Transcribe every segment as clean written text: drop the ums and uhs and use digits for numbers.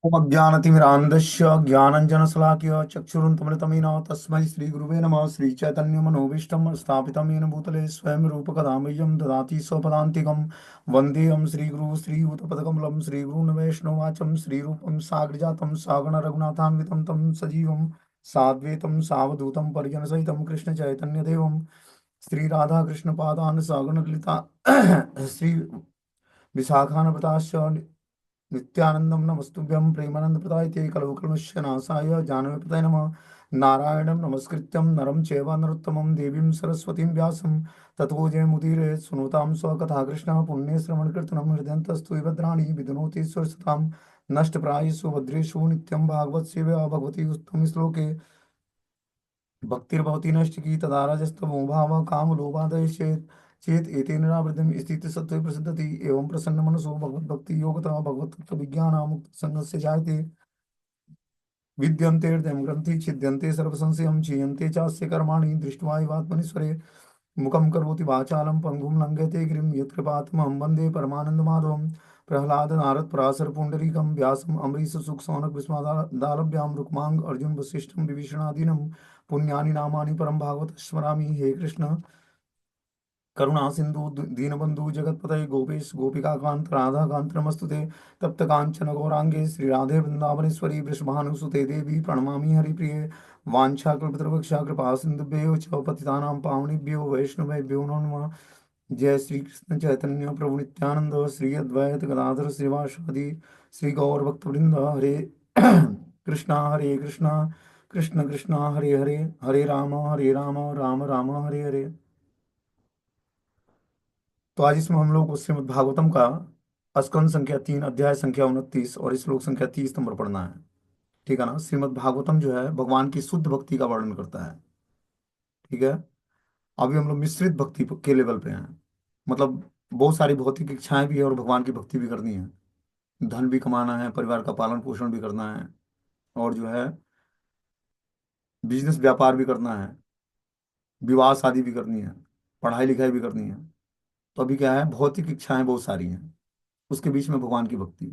अज्ञानतिमिरान्धस्य ज्ञानञ्जनशलाकया चक्षुरुन्मिलितमेन तस्मै श्रीगुरुवे नमः। श्रीचैतन्यमनोभीष्टं स्थापितं येन भूतले स्वयं रूपकदा मह्यं ददाति स्वपदान्तिकं। वन्देऽहं श्रीगुरुं श्रीयुतपदकमलं श्रीगुरून् वैष्णवाचं श्रीरूपं साग्रजातं सागण रघुनाथान्वितं तं सजीवं साद्वैतं सावधूतं परिजनसहितं कृष्णचैतन्यदेवं श्रीराधाकृष्णपादान् सागण ललिता श्री विशाखान्विताश्च नित्यानंदम नमस्तुभ्यं प्रेमानंदप्रदायते कलवकल्मषस्य नाशाय जानवीपतये नमः। नारायणं नमस्कृत्यं नरं चैव नरोत्तमं देवीं सरस्वतीं व्यासं ततो जयमुदीरये। सुनोतां स्वकथा कृष्णः पुण्ये श्रवणकीर्तनं हृदयन्तस्तु भद्राणि विधुनोति स्वसतां नष्टप्रायेषु भद्रेषु नित्यं भागवत सेवया भगवती उत्तम श्लोके भक्तिर्भवति नैष्टिकी तदा रजस्तमो भावः कामलोभादय चेत एतेन निरावृतम स्थिति सत्त्वे प्रसिद्धति। एवं प्रसन्न मनसो भगवत भक्ति योगतः भगवत तत्व विज्ञान मुक्त संगस्य जायते। विद्यन्ते हृदयं ग्रन्थि छिद्यन्ते सर्वसंशयं क्षीयन्ते चास्य कर्माणि दृष्ट्वा एवात्मनीश्वरे। मुखं करोति वाचालं पङ्गुं लङ्घयते गिरिं यत्कृपातमहं वन्दे परमानन्दमाधवं। प्रह्लाद नारद पराशर पुण्डरीकं व्यासम् अम्बरीश सुख सौनक विस्मादालभ्यां रुक्मांग अर्जुन वसिष्ठं विभीषणादीनं पुण्यानि नामानि परं भागवत स्मरामि। हे कृष्ण करुणा सिंधु दीनबंधु जगतपते गोपेश गोपिका कांत राधा कांत नमस्तुते। तप्त कांचन गौरांगे श्री राधे वृंदावनेश्वरी वृषभानुसुते देवी प्रणमामि हरिप्रिये। वाञ्छाकल्पतरुवक्षा कृपा सिन्धुभ्यो च पतितानां पावनेभ्यो वैष्णवेभ्यो नमो नमः। जय श्री कृष्ण चैतन्य प्रभु नित्यानंद श्री अद्वैत गदाधर श्रीवासादि श्री गौर भक्तवृंद हरे कृष्णा हरे कृष्णा कृष्ण कृष्णा हरे हरे हरे राम राम राम हरे हरे। तो आज इसमें हम लोग को श्रीमद् भागवतम का स्कंद संख्या 3 अध्याय संख्या 29 और श्लोक संख्या 30 नंबर पढ़ना है। ठीक है ना। श्रीमद् भागवतम जो है भगवान की शुद्ध भक्ति का वर्णन करता है। ठीक है। अभी हम लोग मिश्रित भक्ति के लेवल पे हैं। मतलब बहुत सारी भौतिक इच्छाएं भी है और भगवान की भक्ति भी करनी है। धन भी कमाना है, परिवार का पालन पोषण भी करना है, और जो है बिजनेस व्यापार भी करना है, विवाह शादी भी करनी है, पढ़ाई लिखाई भी करनी है। तो अभी क्या है, भौतिक इच्छाएं बहुत सारी हैं, उसके बीच में भगवान की भक्ति।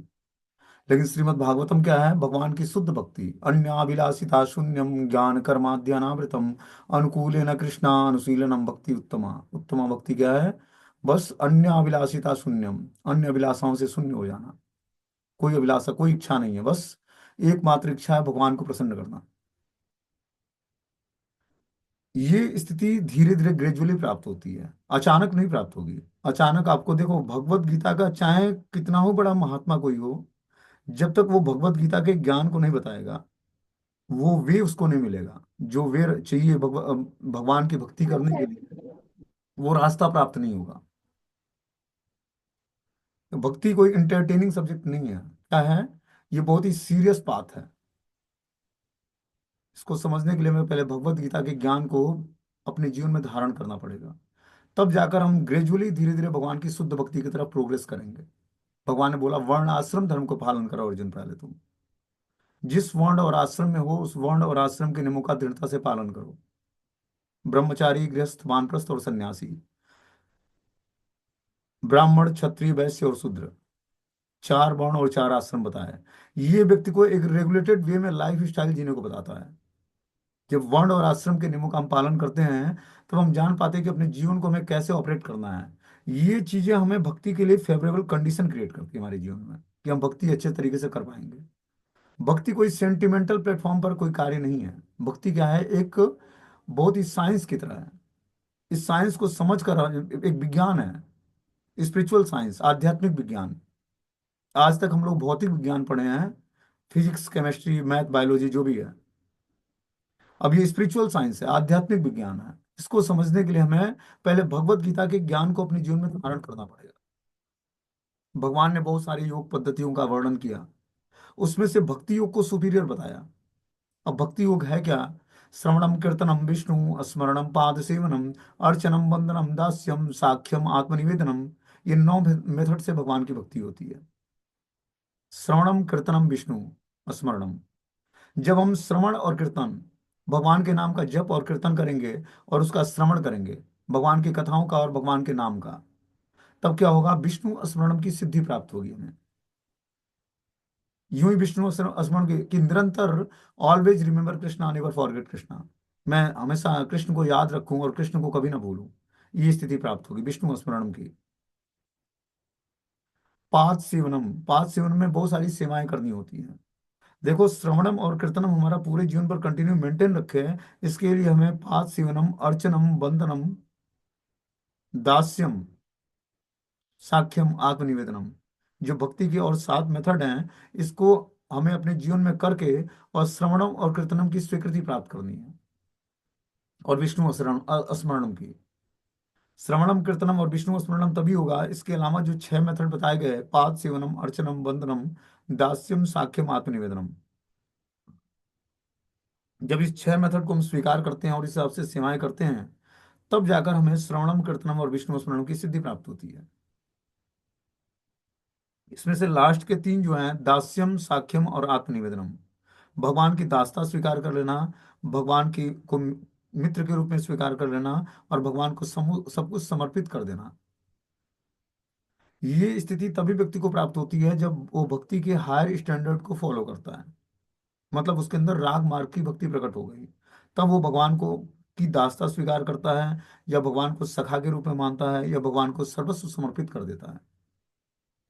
लेकिन श्रीमद् भागवतम क्या है, भगवान की शुद्ध भक्ति। अन्याभिलाषिता शून्यम ज्ञान कर्माद्यानावृतम अनुकूलेन कृष्णा अनुशीलनम भक्ति उत्तमा। उत्तमा भक्ति क्या है? बस अन्य अभिलाषिता शून्यम, अन्य अभिलाषाओं से शून्य हो जाना। कोई अभिलाषा, कोई इच्छा नहीं है, बस एकमात्र इच्छा है भगवान को प्रसन्न करना। ये स्थिति धीरे धीरे ग्रेजुअली प्राप्त होती है, अचानक नहीं प्राप्त होगी। अचानक आपको देखो, भगवत गीता का चाहे कितना हो बड़ा महात्मा कोई हो, जब तक वो भगवत गीता के ज्ञान को नहीं बताएगा, वो वे उसको नहीं मिलेगा जो वे चाहिए भगवान की भक्ति करने के लिए, वो रास्ता प्राप्त नहीं होगा। तो भक्ति कोई इंटरटेनिंग सब्जेक्ट नहीं है, क्या है, ये बहुत ही सीरियस बात है। इसको समझने के लिए हमें पहले भगवत गीता के ज्ञान को अपने जीवन में धारण करना पड़ेगा। तब जाकर हम ग्रेजुअली धीरे धीरे भगवान की शुद्ध भक्ति की तरफ प्रोग्रेस करेंगे। भगवान ने बोला वर्ण आश्रम धर्म को पालन करो अर्जुन, पहले तुम जिस वर्ण और आश्रम में हो उस वर्ण और आश्रम के नियमों का दृढ़ता से पालन करो। ब्रह्मचारी, गृहस्थ, वानप्रस्थ और सन्यासी, ब्राह्मण, क्षत्रिय, वैश्य और शूद्र, 4 वर्ण और 4 आश्रम बताया है। ये व्यक्ति को एक रेगुलेटेड वे में लाइफ स्टाइल जीने को बताता है। जब वर्ण और आश्रम के नियमों का हम पालन करते हैं, तब हम जान पाते हैं कि अपने जीवन को हमें कैसे ऑपरेट करना है। ये चीजें हमें भक्ति के लिए फेवरेबल कंडीशन क्रिएट करती है हमारे जीवन में, कि हम भक्ति अच्छे तरीके से कर पाएंगे। भक्ति कोई सेंटिमेंटल प्लेटफॉर्म पर कोई कार्य नहीं है। भक्ति क्या है, एक बहुत ही साइंस की तरह है। इस साइंस को समझ कर एक विज्ञान है, स्पिरिचुअल साइंस, आध्यात्मिक विज्ञान। आज तक हम लोग भौतिक विज्ञान पढ़े हैं, फिजिक्स, केमिस्ट्री, मैथ, बायोलॉजी, जो भी है। अब ये स्पिरिचुअल साइंस है, आध्यात्मिक विज्ञान है। इसको समझने के लिए हमें पहले भगवत गीता के ज्ञान को अपने जीवन में धारण करना पड़ेगा। भगवान ने बहुत सारी योग पद्धतियों का वर्णन किया, उसमें से भक्ति योग को सुपीरियर बताया। अब भक्ति योग है क्या? श्रवणम कीर्तनम विष्णु स्मरणम पाद सेवनम अर्चनम वंदनम दास्यम साख्यम आत्मनिवेदनम। ये 9 मेथड से भगवान की भक्ति होती है। श्रवणम कीर्तनम विष्णु स्मरणम, जब हम श्रवण और कीर्तन, भगवान के नाम का जप और कीर्तन करेंगे और उसका श्रवण करेंगे, भगवान की कथाओं का और भगवान के नाम का, तब क्या होगा, विष्णु स्मरणम की सिद्धि प्राप्त होगी हमें। यूं ही विष्णु स्मरण की निरंतर, always remember Krishna, never forget Krishna. मैं हमेशा कृष्ण को याद रखूं और कृष्ण को कभी ना भूलूं। ये स्थिति प्राप्त होगी विष्णु स्मरण की। पाद सेवनम, पाद सेवन में बहुत सारी सेवाएं करनी होती हैं। देखो, श्रवणम और कीर्तनम हमारा पूरे जीवन पर कंटिन्यू मेंटेन रखे, इसके लिए हमें पाद सेवनम, अर्चनम, वंदनम, दास्यम, साख्यम, आत्मनिवेदनम, जो भक्ति के और 7 मेथड हैं, इसको हमें अपने जीवन में करके और श्रवणम और कीर्तनम की स्वीकृति प्राप्त करनी है, और विष्णु स्मरणम की। श्रवणम, कीर्तनम और विष्णु स्मरणम तभी होगा, इसके अलावा जो 6 मेथड बताए गए, पाद सेवनम, अर्चनम, वंदनम, दास्यम, साख्यम, आत्मनिवेदनम, जब इस 6 मेथड को हम स्वीकार करते हैं और इस हिसाब से सेवाएं करते हैं, तब जाकर हमें श्रवणम, कीर्तनम और विष्णु स्मरणम की सिद्धि प्राप्त होती है। इसमें से लास्ट के 3 जो हैं, दास्यम, साख्यम और आत्मनिवेदनम, भगवान की दासता स्वीकार कर लेना, भगवान की को मित्र के रूप में स्वीकार कर लेना, और भगवान को सब कुछ समर्पित कर देना। ये स्थिति तभी व्यक्ति को प्राप्त होती है जब वो भक्ति के हायर स्टैंडर्ड को फॉलो करता है, मतलब उसके अंदर राग मार्ग की भक्ति प्रकट हो गई। तब वो भगवान को की दासता स्वीकार करता है, या भगवान को सखा के रूप में मानता है, या भगवान को सर्वस्व समर्पित कर देता है।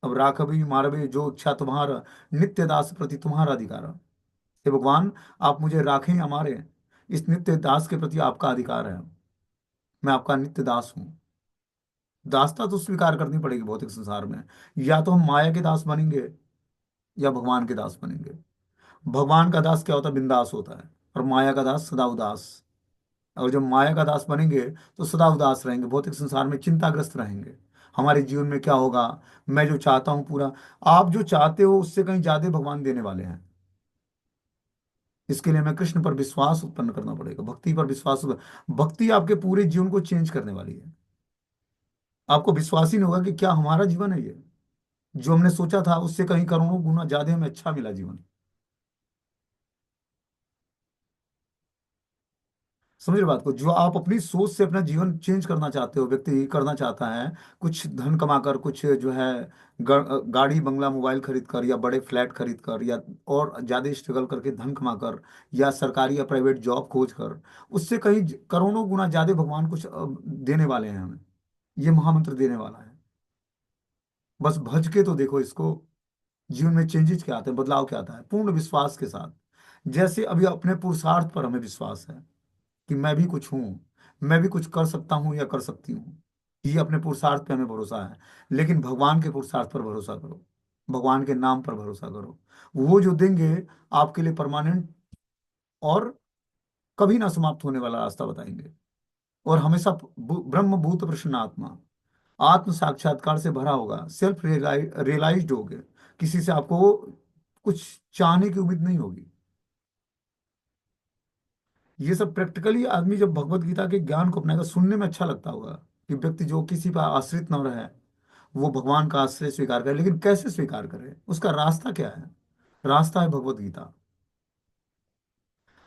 अब राघवी मारवे जो इच्छा तुम्हारा, नित्य दास प्रति तुम्हारा अधिकार। हे भगवान, आप मुझे राखें या मारें, इस नित्य दास के प्रति आपका अधिकार है। मैं आपका नित्य दास हूँ। दासता तो स्वीकार करनी पड़ेगी भौतिक संसार में। या तो हम माया के दास बनेंगे, या भगवान के दास बनेंगे। भगवान का दास क्या होता है? बिंदास होता है। और माया का दास सदा उदास। और जब माया का दास बनेंगे तो सदा उदास रहेंगे, भौतिक संसार में चिंताग्रस्त रहेंगे। हमारे जीवन में क्या होगा? मैं जो चाहता हूं पूरा, आप जो चाहते हो उससे कहीं ज्यादा भगवान देने वाले हैं। इसके लिए हमें कृष्ण पर विश्वास उत्पन्न करना पड़ेगा, भक्ति पर विश्वास। भक्ति आपके पूरे जीवन को चेंज करने वाली है। आपको विश्वास ही नहीं होगा कि क्या हमारा जीवन है ये, जो हमने सोचा था उससे कहीं करोड़ों गुना ज्यादा हमें अच्छा मिला जीवन। समझ रहे बात को? जो आप अपनी सोच से अपना जीवन चेंज करना चाहते हो, व्यक्ति करना चाहता है कुछ धन कमाकर, कुछ जो है गाड़ी बंगला मोबाइल खरीद कर, या बड़े फ्लैट खरीद कर, या और ज्यादा स्ट्रगल करके धन कमाकर, या सरकारी या प्राइवेट जॉब खोज कर, उससे कहीं करोड़ों गुना ज्यादा भगवान कुछ देने वाले हैं हमें। ये महामंत्र देने वाला है। बस भज के तो देखो इसको। जीवन में चेंजेस क्या आते हैं, बदलाव क्या आता है, पूर्ण विश्वास के साथ। जैसे अभी अपने पुरुषार्थ पर हमें विश्वास है कि मैं भी कुछ हूं, मैं भी कुछ कर सकता हूं या कर सकती हूँ। ये अपने पुरुषार्थ पे हमें भरोसा है। लेकिन भगवान के पुरुषार्थ पर भरोसा करो, भगवान के नाम पर भरोसा करो। वो जो देंगे आपके लिए परमानेंट और कभी ना समाप्त होने वाला रास्ता बताएंगे। और हमेशा ब्रह्म भूत प्रसन्न आत्मा, आत्म साक्षात्कार से भरा होगा, सेल्फ रियलाइज्ड होगे। किसी से आपको कुछ चाहने की उम्मीद नहीं होगी। ये सब प्रैक्टिकली आदमी जब भगवत गीता के ज्ञान को अपनाएगा, सुनने में अच्छा लगता होगा कि व्यक्ति जो किसी पर आश्रित न रहे, वो भगवान का आश्रय स्वीकार करे। लेकिन कैसे स्वीकार करे, उसका रास्ता क्या है? रास्ता है भगवत गीता।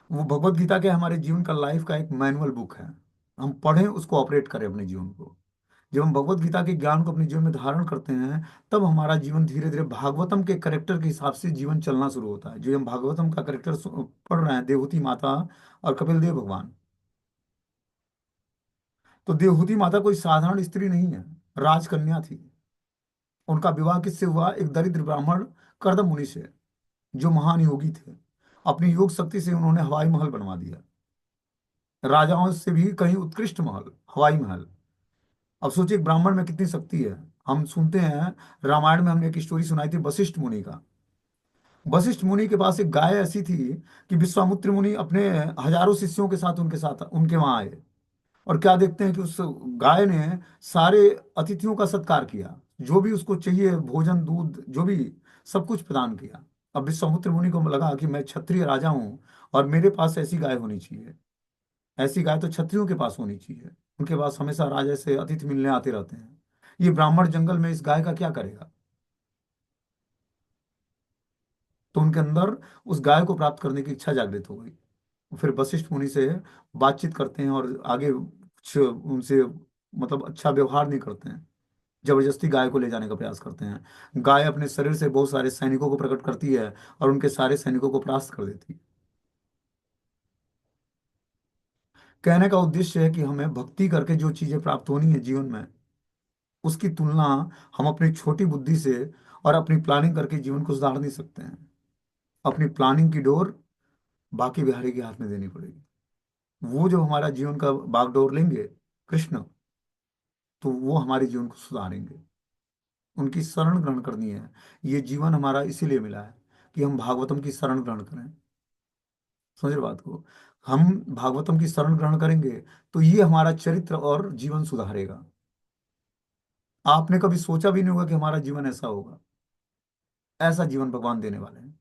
वो भगवत गीता के हमारे जीवन का लाइफ का एक मैनुअल बुक है। हम पढ़ें, उसको ऑपरेट करें अपने जीवन को। जब हम भगवत गीता के ज्ञान को अपने जीवन में धारण करते हैं, तब हमारा जीवन धीरे धीरे भागवतम के करेक्टर के हिसाब से जीवन चलना शुरू होता है। जो हम भागवतम का करेक्टर पढ़ रहे हैं, देवहूति माता और कपिल देव भगवान, तो देवहूति माता कोई साधारण स्त्री नहीं है, राजकन्या थी। उनका विवाह किससे हुआ? एक दरिद्र ब्राह्मण कर्दम मुनि से, जो महान योगी थे। अपनी योग शक्ति से उन्होंने हवाई महल बनवा दिया, राजाओं से भी कहीं उत्कृष्ट महल, हवाई महल। अब सोचिए एक ब्राह्मण में कितनी शक्ति है। हम सुनते हैं, रामायण में हमने एक स्टोरी सुनाई थी वशिष्ठ मुनि का। वशिष्ठ मुनि के पास एक गाय ऐसी थी कि विश्वामित्र मुनि अपने हजारों शिष्यों के साथ उनके वहां आए, और क्या देखते हैं कि उस गाय ने सारे अतिथियों का सत्कार किया, जो भी उसको चाहिए भोजन दूध जो भी, सब कुछ प्रदान किया। अब विश्वामित्र मुनि को लगा कि मैं क्षत्रिय राजा हूं, और मेरे पास ऐसी गाय होनी चाहिए। ऐसी गाय तो क्षत्रियों के पास होनी चाहिए, उनके पास हमेशा राजा से अतिथि मिलने आते रहते हैं। ये ब्राह्मण जंगल में इस गाय का क्या करेगा? तो उनके अंदर उस गाय को प्राप्त करने की इच्छा जागृत हो गई। फिर वशिष्ठ मुनि से बातचीत करते हैं, और आगे कुछ उनसे मतलब अच्छा व्यवहार नहीं करते हैं। जबरदस्ती गाय को ले जाने का प्रयास करते हैं। गाय अपने शरीर से बहुत सारे सैनिकों को प्रकट करती है और उनके सारे सैनिकों को परास्त कर देती है। कहने का उद्देश्य है कि हमें भक्ति करके जो चीजें प्राप्त होनी है जीवन में, उसकी तुलना हम अपनी छोटी बुद्धि से और अपनी प्लानिंग करके जीवन को सुधार नहीं सकते हैं। अपनी प्लानिंग की डोर बाकी बिहारी के हाथ में देनी पड़ेगी। वो जो हमारा जीवन का बागडोर लेंगे, कृष्ण, तो वो हमारे जीवन को सुधारेंगे। उनकी शरण ग्रहण करनी है। ये जीवन हमारा इसीलिए मिला है कि हम भागवतम की शरण ग्रहण करें। समझ रहे बात को? हम भागवतम की शरण ग्रहण करेंगे तो ये हमारा चरित्र और जीवन सुधारेगा। आपने कभी सोचा भी नहीं होगा कि हमारा जीवन ऐसा होगा। ऐसा जीवन भगवान देने वाले हैं,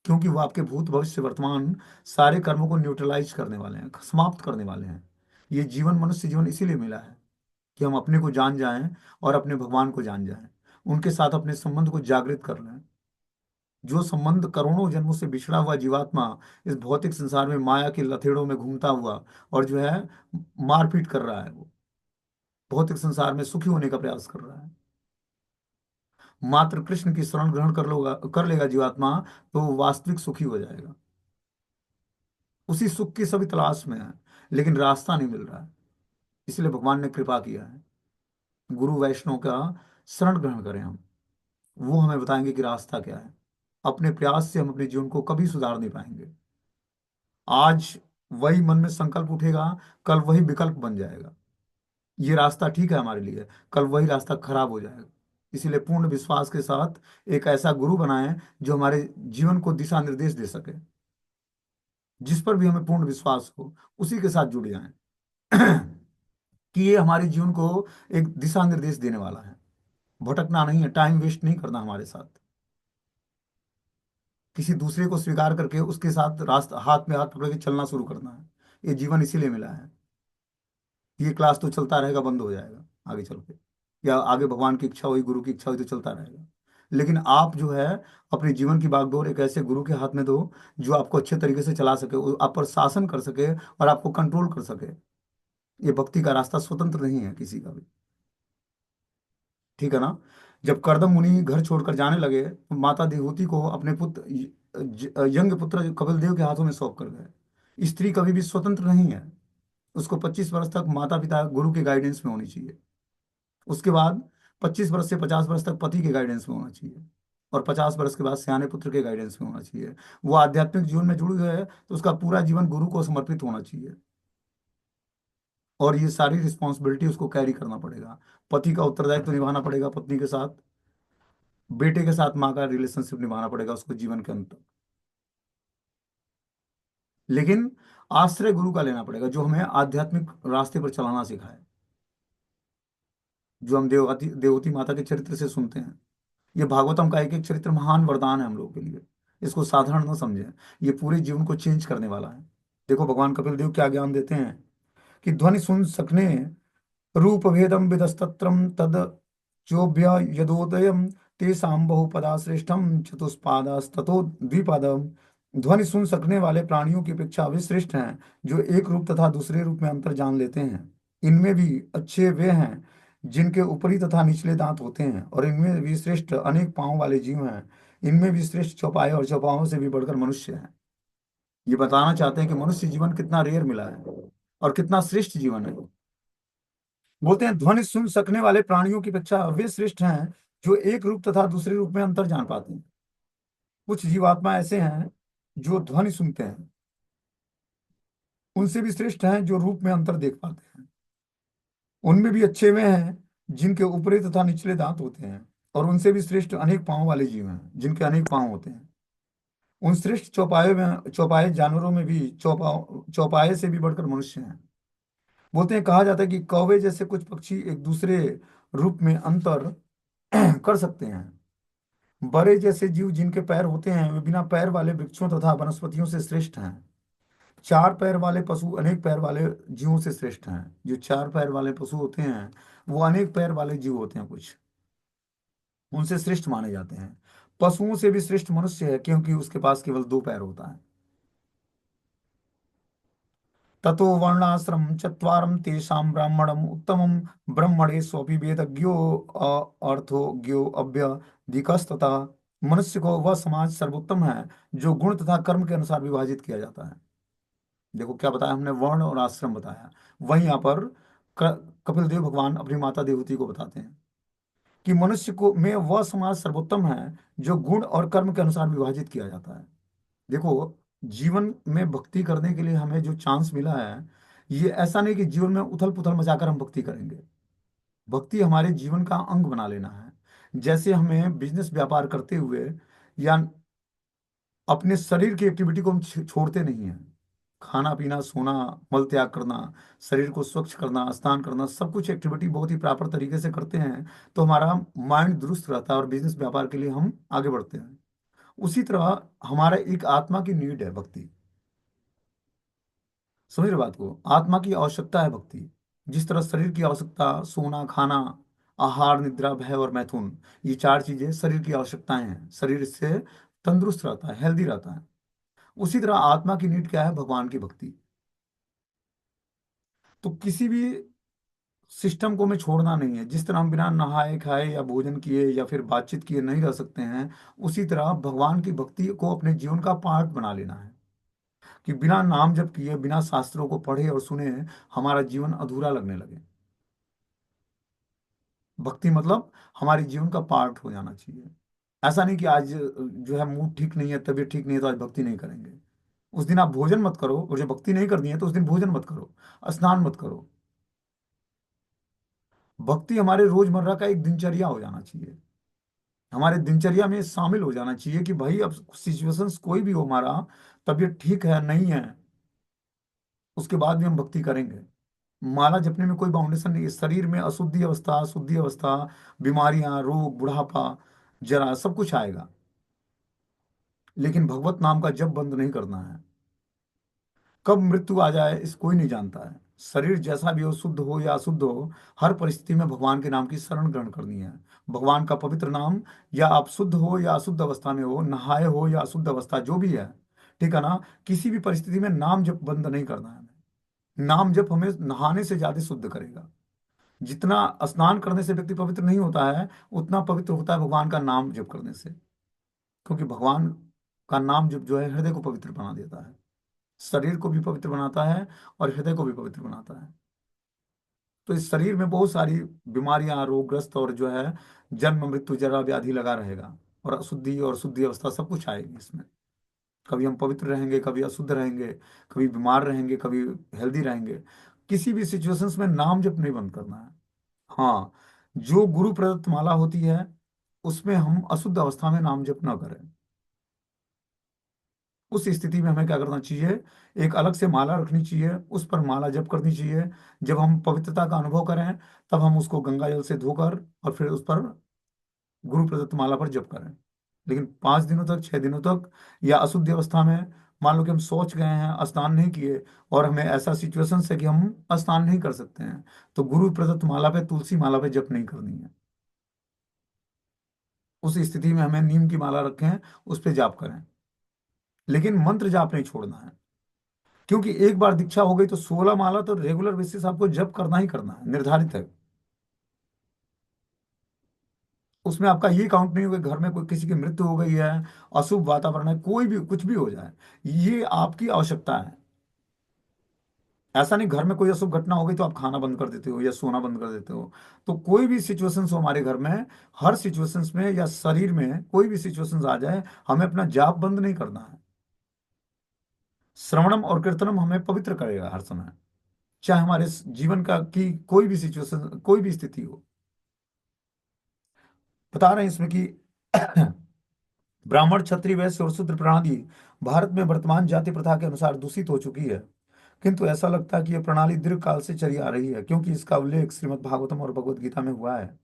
क्योंकि वो आपके भूत भविष्य वर्तमान सारे कर्मों को न्यूट्रलाइज करने वाले हैं, समाप्त करने वाले हैं। ये जीवन मनुष्य जीवन इसीलिए मिला है कि हम अपने को जान जाएं और अपने भगवान को जान जाएं, उनके साथ अपने संबंध को जागृत कर लें। जो संबंध करोड़ों जन्मों से बिछड़ा हुआ जीवात्मा इस भौतिक संसार में माया के लथेड़ों में घूमता हुआ और जो है मारपीट कर रहा है, वो भौतिक संसार में सुखी होने का प्रयास कर रहा है। मात्र कृष्ण की शरण ग्रहण कर लेगा जीवात्मा, तो वो वास्तविक सुखी हो जाएगा। उसी सुख की सभी तलाश में है, लेकिन रास्ता नहीं मिल रहा है। इसलिए भगवान ने कृपा किया है, गुरु वैष्णव का शरण ग्रहण करें हम। वो हमें बताएंगे कि रास्ता क्या है। अपने प्रयास से हम अपने जीवन को कभी सुधार नहीं पाएंगे। आज वही मन में संकल्प उठेगा, कल वही विकल्प बन जाएगा। ये रास्ता ठीक है हमारे लिए, कल वही रास्ता खराब हो जाएगा। इसीलिए पूर्ण विश्वास के साथ एक ऐसा गुरु बनाएं जो हमारे जीवन को दिशा निर्देश दे सके। जिस पर भी हमें पूर्ण विश्वास हो, उसी के साथ जुड़ जाएं। कि ये हमारे जीवन को एक दिशा निर्देश देने वाला है। भटकना नहीं है, टाइम वेस्ट नहीं करना हमारे साथ। किसी दूसरे को स्वीकार करके उसके साथ रास्ता हाथ में हाथ पकड़ के चलना शुरू करना है। ये जीवन इसीलिए मिला है। ये क्लास तो चलता रहेगा, बंद हो जाएगा आगे चल के, या आगे भगवान की इच्छा हुई, गुरु की इच्छा हुई तो चलता रहेगा। लेकिन आप जो है अपने जीवन की बागडोर एक ऐसे गुरु के हाथ में दो जो आपको अच्छे तरीके से चला सके, वो आप पर शासन कर सके और आपको कंट्रोल कर सके। ये भक्ति का रास्ता स्वतंत्र नहीं है किसी का भी। ठीक है ना? जब कर्दम मुनि घर छोड़कर जाने लगे तो माता देवहूति को अपने पुत्र यंग पुत्र कपिल देव के हाथों में सौंप कर गए। स्त्री कभी भी स्वतंत्र नहीं है। उसको 25 वर्ष तक माता पिता गुरु के गाइडेंस में होनी चाहिए। उसके बाद 25 वर्ष से 50 वर्ष तक पति के गाइडेंस में होना चाहिए। और 50 वर्ष के बाद सियाने पुत्र के गाइडेंस में होना चाहिए। वो आध्यात्मिक जीवन में जुड़ गए तो उसका पूरा जीवन गुरु को समर्पित होना चाहिए। और ये सारी रिस्पॉन्सिबिलिटी उसको कैरी करना पड़ेगा। पति का उत्तरदायित्व तो निभाना पड़ेगा पत्नी के साथ, बेटे के साथ माँ का रिलेशनशिप निभाना पड़ेगा उसको जीवन के अंत तक। लेकिन आश्रय गुरु का लेना पड़ेगा जो हमें आध्यात्मिक रास्ते पर चलाना सिखाए। जो हम देवती देवती माता के चरित्र से सुनते हैं, ये भागवतम का एक एक चरित्र महान वरदान है हम लोग के लिए। इसको साधारण न समझें, ये पूरे जीवन को चेंज करने वाला है। देखो भगवान कपिल देव क्या ज्ञान देते हैं कि ध्वनि सुन सकने रूप भेदम विदस्तत्रम तद चोभ्य यदोदयम तेषां बहुपदा श्रेष्ठम चतुष्पादास्ततो द्विपादम। ध्वनि सुन सकने वाले प्राणियों की अपेक्षा वे श्रेष्ठ हैं जो एक रूप तथा दूसरे रूप में अंतर जान लेते हैं। इनमें भी अच्छे वे हैं जिनके ऊपरी तथा निचले दांत होते हैं, और इनमें भी श्रेष्ठ अनेक पांव वाले जीव हैं। इनमें भी श्रेष्ठ चौपाए और चौपाओं से भी बढ़कर मनुष्य हैं। ये बताना चाहते हैं कि मनुष्य जीवन कितना रेयर मिला है और कितना श्रेष्ठ जीवन है। बोलते हैं ध्वनि सुन सकने वाले प्राणियों की अपेक्षा वे श्रेष्ठ हैं जो एक रूप तथा दूसरे रूप में अंतर जान पाते हैं। कुछ जीवात्मा ऐसे हैं जो ध्वनि सुनते हैं, उनसे भी श्रेष्ठ हैं जो रूप में अंतर देख पाते हैं। उनमें भी अच्छे वे हैं जिनके ऊपरी तथा निचले दांत होते हैं, और उनसे भी श्रेष्ठ अनेक पांव वाले जीव हैं जिनके अनेक पांव होते हैं। उन श्रेष्ठ चौपाए में चौपाए जानवरों में भी चौपाए से भी बढ़कर मनुष्य हैं। बोलते हैं कहा जाता है कि कौवे जैसे कुछ पक्षी एक दूसरे रूप में अंतर कर सकते हैं। बड़े जैसे जीव जिनके पैर होते हैं वे बिना पैर वाले वृक्षों तथा वनस्पतियों से श्रेष्ठ हैं। चार पैर वाले पशु अनेक पैर वाले जीवों से श्रेष्ठ हैं। जो चार पैर वाले पशु होते हैं वो अनेक पैर वाले जीव होते हैं कुछ, उनसे श्रेष्ठ माने जाते हैं। पशुओं से भी श्रेष्ठ मनुष्य है क्योंकि उसके पास केवल दो पैर होता है। ततो वर्णाश्रम चत्वारम तेषां ब्राह्मणम उत्तमम ब्रह्मणे स्वपि वेदज्ञो अर्थो अव्यधिकस्तथा। मनुष्य को वह समाज सर्वोत्तम है जो गुण तथा कर्म के अनुसार विभाजित किया जाता है। देखो क्या बताया हमने, वर्ण और आश्रम बताया। वहीं यहाँ पर कपिल देव भगवान अपनी माता देवहूति को बताते हैं कि मनुष्य को में वह समाज सर्वोत्तम है जो गुण और कर्म के अनुसार विभाजित किया जाता है। देखो, जीवन में भक्ति करने के लिए हमें जो चांस मिला है, ये ऐसा नहीं कि जीवन में उथल पुथल मचाकर हम भक्ति करेंगे। भक्ति हमारे जीवन का अंग बना लेना है। जैसे हमें बिजनेस व्यापार करते हुए या अपने शरीर की एक्टिविटी को हम छोड़ते नहीं हैं। खाना पीना, सोना, मल त्याग करना, शरीर को स्वच्छ करना, स्नान करना, सब कुछ एक्टिविटी बहुत ही प्रॉपर तरीके से करते हैं तो हमारा माइंड दुरुस्त रहता है और बिजनेस व्यापार के लिए हम आगे बढ़ते हैं। उसी तरह हमारा एक आत्मा की नीड है भक्ति। समझ रहे बात को? आत्मा की आवश्यकता है भक्ति। जिस तरह शरीर की आवश्यकता सोना, खाना, आहार, निद्रा, भय और मैथुन, ये चार चीजें शरीर की आवश्यकताएं हैं। शरीर इससे तंदुरुस्त रहता है, हेल्दी रहता है। उसी तरह आत्मा की नीड क्या है? भगवान की भक्ति। तो किसी भी सिस्टम को हमें छोड़ना नहीं है। जिस तरह हम बिना नहाए खाए या भोजन किए या फिर बातचीत किए नहीं रह सकते हैं, उसी तरह भगवान की भक्ति को अपने जीवन का पार्ट बना लेना है। कि बिना नाम जप किए, बिना शास्त्रों को पढ़े और सुने हमारा जीवन अधूरा लगने लगे। भक्ति मतलब हमारे जीवन का पार्ट हो जाना चाहिए। ऐसा नहीं कि आज जो है मूड ठीक नहीं है, तबीयत ठीक नहीं है तो आज भक्ति नहीं करेंगे। उस दिन आप भोजन मत करो, और जो भक्ति नहीं करनी है तो उस दिन भोजन मत करो, स्नान मत करो। भक्ति हमारे रोजमर्रा का एक दिनचर्या हो जाना चाहिए। हमारे दिनचर्या में शामिल हो जाना चाहिए कि भाई अब सिचुएशंस कोई भी हो, हमारा तबीयत ठीक है नहीं है, उसके बाद भी हम भक्ति करेंगे। माला जपने में कोई बाउंडेशन नहीं है। शरीर में अशुद्धि अवस्था, शुद्धि अवस्था, बीमारियां, रोग, बुढ़ापा, जरा, सब कुछ आएगा, लेकिन भगवत नाम का जप बंद नहीं करना है। कब मृत्यु आ जाए इस कोई नहीं जानता है। शरीर जैसा भी हो, शुद्ध हो या अशुद्ध हो, हर परिस्थिति में भगवान के नाम की शरण ग्रहण करनी है। भगवान का पवित्र नाम, या आप शुद्ध हो या अशुद्ध अवस्था में हो, नहाए हो या अशुद्ध अवस्था जो भी है, ठीक है ना, किसी भी परिस्थिति में नाम जप बंद नहीं करना है हमें। नाम जप हमें नहाने से ज्यादा शुद्ध करेगा। जितना स्नान करने से व्यक्ति पवित्र नहीं होता है, उतना पवित्र होता है भगवान का नाम जप करने से। क्योंकि भगवान का नाम जप जो है हृदय को पवित्र बना देता है, शरीर को भी पवित्र बनाता है और हृदय को भी पवित्र बनाता है। तो इस शरीर में बहुत सारी बीमारियां, रोगग्रस्त और जो है जन्म मृत्यु जरा व्याधि लगा रहेगा, और अशुद्धि और शुद्धि अवस्था सब कुछ आएगी इसमें। कभी हम पवित्र रहेंगे, कभी अशुद्ध रहेंगे, कभी बीमार रहेंगे, कभी हेल्दी रहेंगे। किसी भी सिचुएशंस में नाम जप नहीं बंद करना है। हाँ, जो गुरु प्रदत्त माला होती है उसमें हम अशुद्ध अवस्था में नाम जप ना करें। उस स्थिति में हमें क्या करना चाहिए? एक अलग से माला रखनी चाहिए, उस पर माला जप करनी चाहिए। जब हम पवित्रता का अनुभव करें तब हम उसको गंगा जल से धोकर और फिर उस पर गुरु प्रदत्त माला पर जप करें। लेकिन 5 दिनों तक, 6 दिनों तक, या अशुद्धि अवस्था में, मान लो कि हम सोच गए हैं, स्नान नहीं किए, और हमें ऐसा सिचुएशन है कि हम स्नान नहीं कर सकते हैं, तो गुरु प्रदत्त माला पे, तुलसी माला पे जप नहीं करनी है। उस स्थिति में हमें नीम की माला रखें, उस पर जाप करें, लेकिन मंत्र जाप नहीं छोड़ना है। क्योंकि एक बार दीक्षा हो गई तो 16 माला तो रेगुलर बेसिस आपको जप करना ही करना है, निर्धारित है। उसमें आपका ये काउंट नहीं होगा घर में कोई किसी की मृत्यु हो गई है, अशुभ वातावरण है, कोई भी कुछ भी हो जाए, ये आपकी आवश्यकता है। ऐसा नहीं घर में कोई अशुभ घटना हो गई तो आप खाना बंद कर देते हो या सोना बंद कर देते हो। तो कोई भी सिचुएशंस हो हमारे घर में, हर सिचुएशंस में या शरीर में कोई भी सिचुएशंस आ जाए, हमें अपना जाप बंद नहीं करना है। श्रवणम और कीर्तनम हमें पवित्र करेगा हर समय, चाहे हमारे जीवन का की कोई भी सिचुएशन, कोई भी स्थिति हो। बता रहे हैं इसमें कि ब्राह्मण, क्षत्रिय, वैश्य और शूद्र प्रणाली भारत में वर्तमान जाति प्रथा के अनुसार दूषित हो चुकी है। किंतु ऐसा लगता है कि यह प्रणाली दीर्घ काल से चली आ रही है, क्योंकि इसका उल्लेख श्रीमद् भागवतम और भगवद गीता में हुआ है।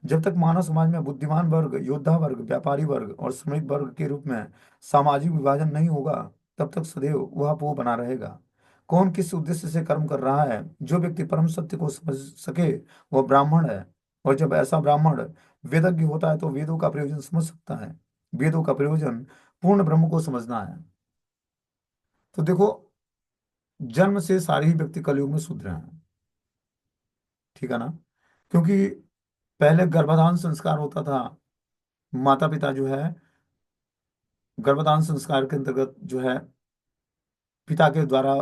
जब तक मानव समाज में बुद्धिमान वर्ग, योद्धा वर्ग, व्यापारी वर्ग और श्रमिक वर्ग के रूप में सामाजिक विभाजन नहीं होगा, तब तक सदैव वह वो बना रहेगा। कौन किस उद्देश्य से कर्म कर रहा है, जो व्यक्ति परम सत्य को समझ सके वह ब्राह्मण है। और जब ऐसा ब्राह्मण वेदज्ञ होता है तो वेदों का प्रयोजन समझ सकता है। वेदों का प्रयोजन पूर्ण ब्रह्म को समझना है। तो देखो, जन्म से सारे ही व्यक्ति कलयुग में शूद्र हैं। ठीक है ना? क्योंकि पहले गर्भाधान संस्कार होता था। माता पिता जो है, गर्भाधान संस्कार के अंतर्गत जो है, पिता के द्वारा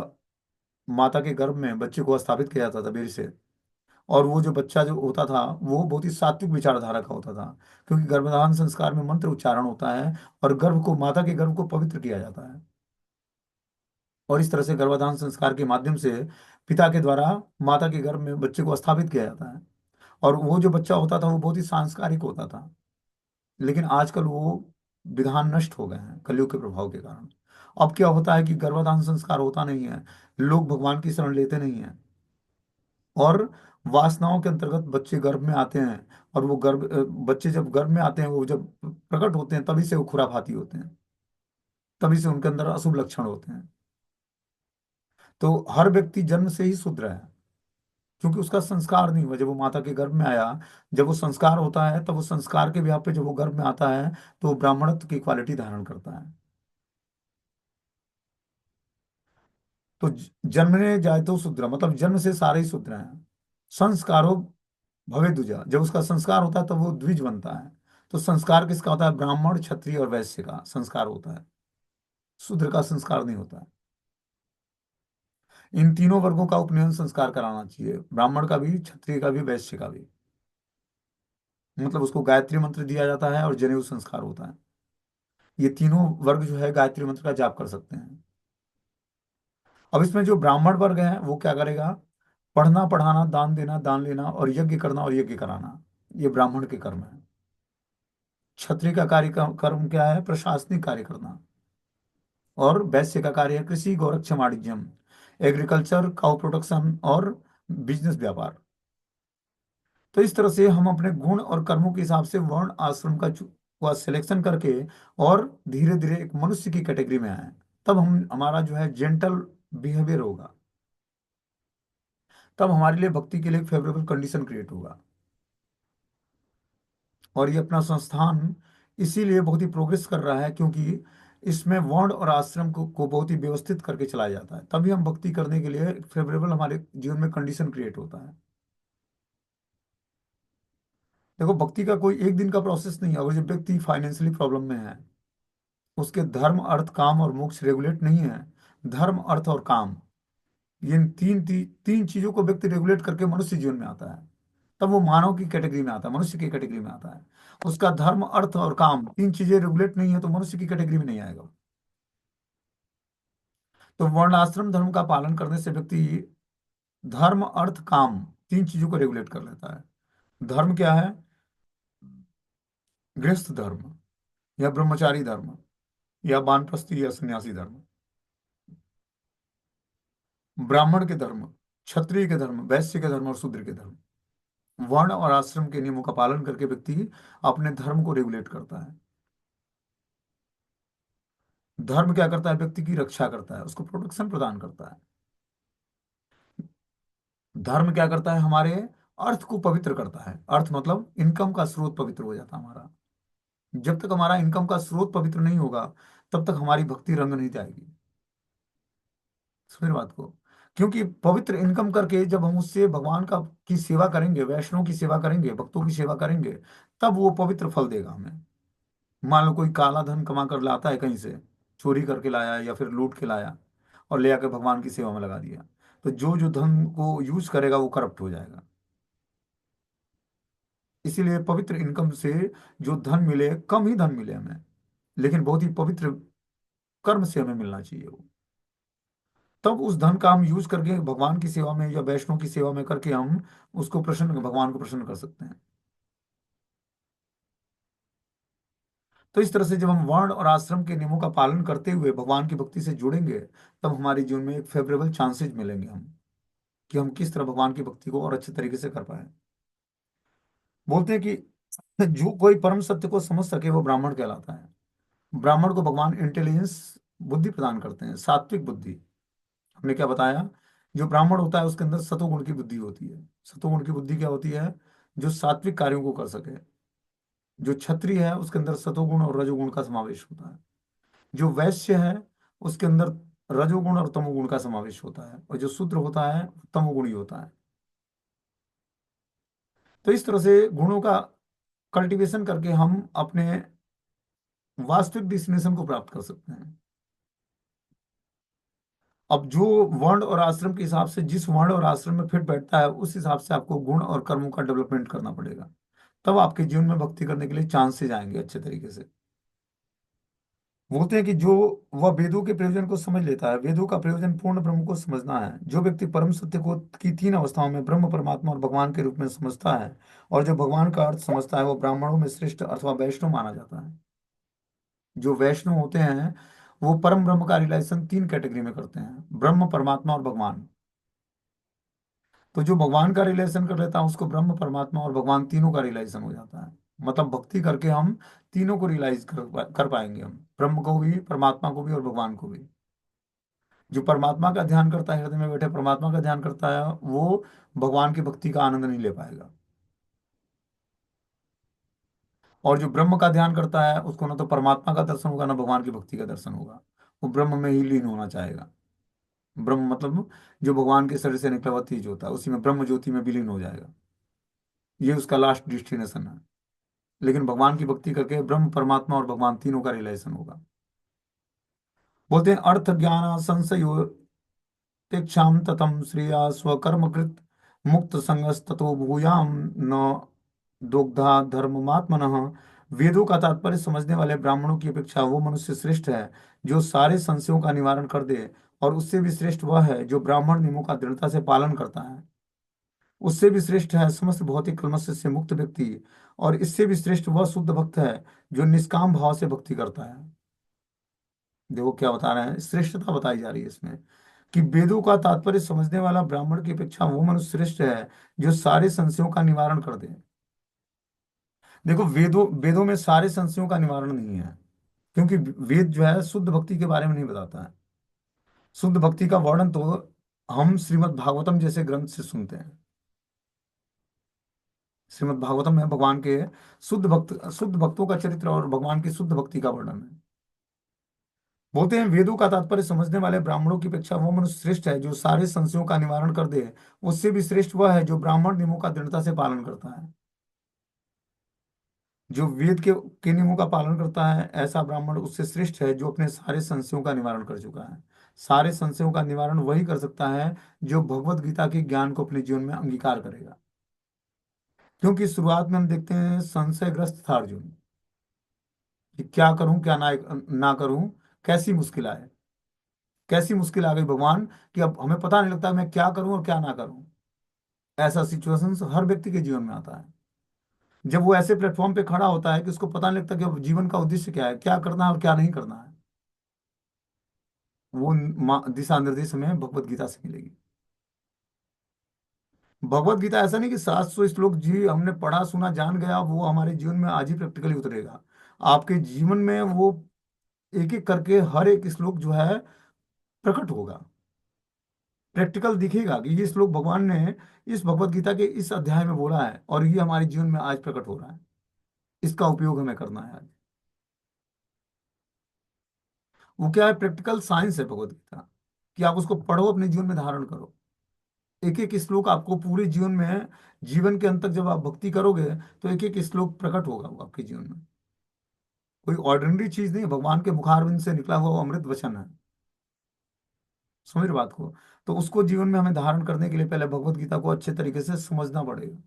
माता के गर्भ में बच्चे को स्थापित किया जाता था बेर से। और वो जो बच्चा जो होता था वो बहुत ही सात्विक विचारधारा का होता था, क्योंकि गर्भधान संस्कार में मंत्र उच्चारण होता है और गर्भ को, माता के गर्भ को पवित्र किया जाता है। और इस तरह से गर्भाधान संस्कार के माध्यम से पिता के द्वारा माता के गर्भ में बच्चे को स्थापित किया जाता है। और वो जो बच्चा होता था वो बहुत ही सांस्कारिक होता था। लेकिन आजकल वो विधान नष्ट हो गए हैं कलयुग के प्रभाव के कारण। अब क्या होता है कि गर्भाधान संस्कार होता नहीं है, लोग भगवान की शरण लेते नहीं है। और वासनाओं के अंतर्गत बच्चे गर्भ में आते हैं। और वो बच्चे जब गर्भ में आते हैं, वो जब प्रकट होते हैं, तभी से वो खुराफाती होते हैं, तभी से उनके अंदर अशुभ लक्षण होते हैं। तो हर व्यक्ति जन्म से ही शुद्र है, क्योंकि उसका संस्कार नहीं हुआ जब वो माता के गर्भ में आया। जब वो संस्कार होता है, तब वो संस्कार के व्याप पे जब वो गर्भ में आता है, तो वो ब्राह्मणत्व की क्वालिटी धारण करता है। तो जन्मने जाए तो शूद्र, मतलब जन्म से सारे ही शूद्र हैं। संस्कारो भवे द्विजा, जब उसका संस्कार होता है तब वो द्विज बनता है। तो संस्कार किसका होता है? ब्राह्मण, क्षत्रिय और वैश्य का संस्कार होता है। शूद्र का संस्कार नहीं होता है। इन तीनों वर्गों का उपनयन संस्कार कराना चाहिए, ब्राह्मण का भी, क्षत्रिय का भी, वैश्य का भी। मतलब उसको गायत्री मंत्र दिया जाता है और जनेऊ संस्कार होता है। ये तीनों वर्ग जो है गायत्री मंत्र का जाप कर सकते हैं। अब इसमें जो ब्राह्मण वर्ग है वो क्या करेगा? पढ़ना, पढ़ाना, दान देना, दान लेना और यज्ञ करना और यज्ञ कराना, ये ब्राह्मण के कर्म है। क्षत्रिय का कर्म क्या है? प्रशासनिक कार्य करना। और वैश्य का कार्य है कृषि, गौरक्षम, वाणिज्यम, एग्रीकल्चर, काउ प्रोडक्शन और बिजनेस, व्यापार। तो इस तरह से हम अपने गुण और कर्मों के हिसाब से वर्ण आश्रम का सिलेक्शन करके और धीरे धीरे एक मनुष्य की कैटेगरी में आए। तब हम, हमारा जो है जेंटल बिहेवियर होगा। तब हमारे लिए भक्ति के लिए एक फेवरेबल कंडीशन क्रिएट होगा। और ये अपना संस्थान इसीलिए बहुत ही प्रोग्रेस कर रहा है, क्योंकि इसमें वर्ण और आश्रम को बहुत ही व्यवस्थित करके चलाया जाता है। तभी हम भक्ति करने के लिए फेवरेबल हमारे जीवन में कंडीशन क्रिएट होता है। देखो, भक्ति का कोई एक दिन का प्रोसेस नहीं है। अगर जो व्यक्ति फाइनेंशियली प्रॉब्लम में है, उसके धर्म, अर्थ, काम और मोक्ष रेगुलेट नहीं है। धर्म, अर्थ और काम, ये तीन चीजों को व्यक्ति रेगुलेट करके मनुष्य जीवन में आता है। तब वो मानव की कैटेगरी में आता है, मनुष्य की कैटेगरी में आता है। उसका धर्म, अर्थ और काम, तीन चीजें रेगुलेट नहीं है, तो मनुष्य की कैटेगरी में नहीं आएगा। तो वर्ण आश्रम धर्म का पालन करने से व्यक्ति धर्म, अर्थ, काम, तीन चीजों को रेगुलेट कर लेता है। धर्म क्या है? गृहस्थ धर्म या ब्रह्मचारी धर्म या वानप्रस्थी या सन्यासी धर्म। ब्राह्मण के धर्म, क्षत्रिय के धर्म, वैश्य के धर्म और शूद्र के धर्म। वर्ण और आश्रम के नियमों का पालन करके व्यक्ति अपने धर्म को रेगुलेट करता है। धर्म क्या करता है? व्यक्ति की रक्षा करता है, उसको प्रोटेक्शन प्रदान करता है। धर्म क्या करता है? हमारे अर्थ को पवित्र करता है। अर्थ मतलब इनकम का स्रोत पवित्र हो जाता है हमारा। जब तक हमारा इनकम का स्रोत पवित्र नहीं होगा, तब तक हमारी भक्ति रंग नहीं जाएगी। समझ बात को? क्योंकि पवित्र इनकम करके जब हम उससे भगवान का की सेवा करेंगे, वैष्णव की सेवा करेंगे, भक्तों की सेवा करेंगे, तब वो पवित्र फल देगा हमें। मान लो कोई काला धन कमा कर लाता है कहीं से, चोरी करके लाया या फिर लूट के लाया और ले आकर भगवान की सेवा में लगा दिया, तो जो जो धन को यूज करेगा वो करप्ट हो जाएगा। इसीलिए पवित्र इनकम से जो धन मिले, कम ही धन मिले हमें, लेकिन बहुत ही पवित्र कर्म से हमें मिलना चाहिए वो। तब उस धन का हम यूज करके भगवान की सेवा में या वैष्णव की सेवा में करके हम उसको प्रसन्न, भगवान को प्रसन्न कर सकते हैं। तो इस तरह से जब हम वर्ण और आश्रम के नियमों का पालन करते हुए भगवान की भक्ति से जुड़ेंगे, तब हमारे जीवन में एक फेवरेबल चांसेस मिलेंगे हम, कि हम किस तरह भगवान की भक्ति को और अच्छे तरीके से कर पाए। बोलते हैं कि जो कोई परम सत्य को समझ सके वो ब्राह्मण कहलाता है। ब्राह्मण को भगवान इंटेलिजेंस, बुद्धि प्रदान करते हैं, सात्विक बुद्धि। हमने क्या बताया? जो ब्राह्मण होता है उसके अंदर सतोगुण की बुद्धि होती है। सतोगुण की बुद्धि क्या होती है? जो सात्विक कार्यों को कर सके। जो क्षत्रिय है उसके अंदर सतोगुण और रजोगुण का समावेश होता है। जो वैश्य है उसके अंदर रजोगुण और तमोगुण का समावेश होता है, और जो शूद्र होता है तमोगुणी होता है। तो इस तरह से गुणों का कल्टीवेशन करके हम अपने वास्तविक डेस्टिनेशन को प्राप्त कर सकते हैं। अब जो वर्ण और आश्रम के हिसाब से, जिस वर्ण और आश्रम में फिट बैठता है, उस हिसाब से आपको गुण और कर्मों का डेवलपमेंट करना पड़ेगा। तब आपके जीवन में भक्ति करने के लिए चांसेस आएंगे अच्छे तरीके से। बोलते हैं कि जो वह वेदों के प्रयोजन को समझ लेता है, वेदों का प्रयोजन पूर्ण ब्रह्म को समझना है। जो व्यक्ति परम सत्य को की तीन अवस्थाओं में ब्रह्म, परमात्मा और भगवान के रूप में समझता है, और जो भगवान का अर्थ समझता है, वो ब्राह्मणों में श्रेष्ठ अथवा वैष्णव माना जाता है। जो वैष्णव होते हैं वो परम ब्रह्म का रिलाइजेशन तीन कैटेगरी में करते हैं: ब्रह्म, परमात्मा और भगवान। तो जो भगवान का रिलेशन कर लेता है उसको ब्रह्म, परमात्मा और भगवान तीनों का रियलाइजेशन हो जाता है। मतलब भक्ति करके हम तीनों को रियलाइज कर पाएंगे, हम ब्रह्म को भी, परमात्मा को भी और भगवान को भी। जो परमात्मा का ध्यान करता है, हृदय में बैठे परमात्मा का ध्यान करता है, वो भगवान की भक्ति का आनंद नहीं ले पाएगा। और जो ब्रह्म का ध्यान करता है उसको ना तो परमात्मा का दर्शन होगा, ना भगवान की भक्ति का दर्शन होगा। वो ब्रह्म में ही लीन होना चाहेगा। ब्रह्म मतलब जो भगवान के शरीर से निकला हुआ तेज होता है, उसी में ब्रह्म ज्योति में विलीन हो जाएगा। ये उसका लास्ट डेस्टिनेशन है। लेकिन भगवान की भक्ति करके ब्रह्म, परमात्मा और भगवान तीनों का रिलेशन होगा। बोलते हैं अर्थ ज्ञान संशयो तेक्षाम ततम श्रेया स्वकर्मकृत मुक्त संगस्ततो भूयाम न दुग्धा धर्ममात्मनः। वेदों का तात्पर्य समझने वाले ब्राह्मणों की अपेक्षा वो मनुष्य श्रेष्ठ है जो सारे संशयों का निवारण कर दे, और उससे भी श्रेष्ठ वह है जो ब्राह्मण नियमों का दृढ़ता से पालन करता है। उससे भी श्रेष्ठ है समस्त भौतिक कलमश से मुक्त व्यक्ति, और इससे भी श्रेष्ठ वह शुद्ध भक्त है जो निष्काम भाव से भक्ति करता है। देखो क्या बता रहे हैं, श्रेष्ठता बताई जा रही है इसमें कि वेदों का तात्पर्य समझने वाला ब्राह्मण की अपेक्षा वो मनुष्य श्रेष्ठ है जो सारे संशयों का निवारण कर दे। देखो वेदों वेदों में सारे संशयों का निवारण नहीं है, क्योंकि वेद जो है शुद्ध भक्ति के बारे में नहीं बताता है। शुद्ध भक्ति का वर्णन तो हम श्रीमद् भागवतम जैसे ग्रंथ से सुनते हैं। श्रीमद् भागवतम में भगवान के शुद्ध भक्तों का चरित्र और भगवान की शुद्ध भक्ति का वर्णन है। बोलते हैं वेदों का तात्पर्य समझने वाले ब्राह्मणों की अपेक्षा वो मनुष्य श्रेष्ठ है जो सारे संशयों का निवारण कर दे। उससे भी श्रेष्ठ वह है जो ब्राह्मण नियमों का दृढ़ता से पालन करता है। जो वेद के नियमों का पालन करता है, ऐसा ब्राह्मण उससे श्रेष्ठ है जो अपने सारे संशयों का निवारण कर चुका है। सारे संशयों का निवारण वही कर सकता है जो भगवत गीता के ज्ञान को अपने जीवन में अंगीकार करेगा। क्योंकि शुरुआत में हम देखते हैं संशयग्रस्त था अर्जुन, कि क्या करूं क्या ना ना करूं, कैसी मुश्किल आए। कैसी मुश्किल आ गई भगवान, कि अब हमें पता नहीं लगता मैं क्या करूं और क्या ना करूं। ऐसा सिचुएशंस हर व्यक्ति के जीवन में आता है। जब वो ऐसे प्लेटफॉर्म पे खड़ा होता है कि उसको पता नहीं लगता कि अब जीवन का उद्देश्य क्या है, क्या करना है और क्या नहीं करना है। वो दिशा निर्देश हमें भगवत गीता से मिलेगी। भगवत गीता ऐसा नहीं कि 700 श्लोक जी हमने पढ़ा सुना जान गया, वो हमारे जीवन में आज ही प्रैक्टिकली उतरेगा। आपके जीवन में वो एक एक करके हर एक श्लोक जो है प्रकट होगा, प्रैक्टिकल दिखेगा कि ये श्लोक भगवान ने इस भगवत गीता के इस अध्याय में बोला है, और ये हमारे जीवन में आज प्रकट हो रहा है। इसका उपयोग हमें करना है आज। वो क्या है, प्रैक्टिकल साइंस है भगवत गीता, कि आप उसको पढ़ो, अपने जीवन में धारण करो। एक एक श्लोक आपको पूरे जीवन में, जीवन के अंत तक जब आप भक्ति करोगे तो एक एक श्लोक प्रकट होगा वो आपके जीवन में। कोई ऑर्डिनरी चीज नहीं, भगवान के मुखारविंद से निकला हुआ वो अमृत वचन है। समझ रहे बात को। तो उसको जीवन में हमें धारण करने के लिए पहले भगवत गीता को अच्छे तरीके से समझना पड़ेगा।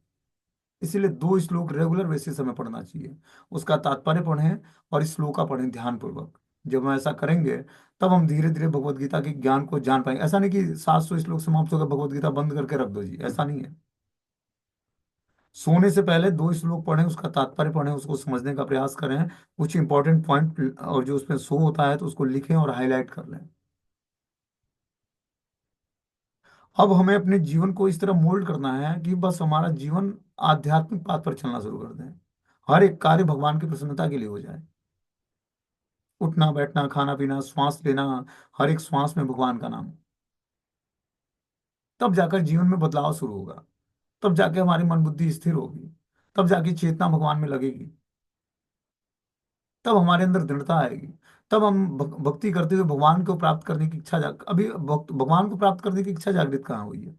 इसीलिए 2 श्लोक रेगुलर बेसिस हमें पढ़ना चाहिए। उसका तात्पर्य पढ़ें और इस श्लोक का पढ़ें ध्यान पूर्वक। जब हम ऐसा करेंगे तब हम धीरे धीरे भगवत गीता के ज्ञान को जान पाएंगे। ऐसा नहीं कि 700 श्लोक समाप्त होकर भगवत गीता बंद करके रख दो जी, ऐसा नहीं है। सोने से पहले 2 श्लोक पढ़ें, उसका तात्पर्य पढ़ें, उसको समझने का प्रयास करें। कुछ इंपॉर्टेंट पॉइंट और जो उसमें शो होता है तो उसको लिखें और हाईलाइट कर लें। अब हमें अपने जीवन को इस तरह मोल्ड करना है कि बस हमारा जीवन आध्यात्मिक पाथ पर चलना शुरू कर दें। हर एक कार्य भगवान की प्रसन्नता के लिए हो जाए। उठना बैठना खाना पीना श्वास लेना, हर एक श्वास में भगवान का नाम। तब जाकर जीवन में बदलाव शुरू होगा। तब जाके हमारी मन बुद्धि स्थिर होगी। तब जाके चेतना भगवान में लगेगी। तब हमारे अंदर दृढ़ता आएगी। तब हम भक्ति करते हुए भगवान को प्राप्त करने की इच्छा जाग अभी भगवान को प्राप्त करने की इच्छा जागृत कहाँ हुई है?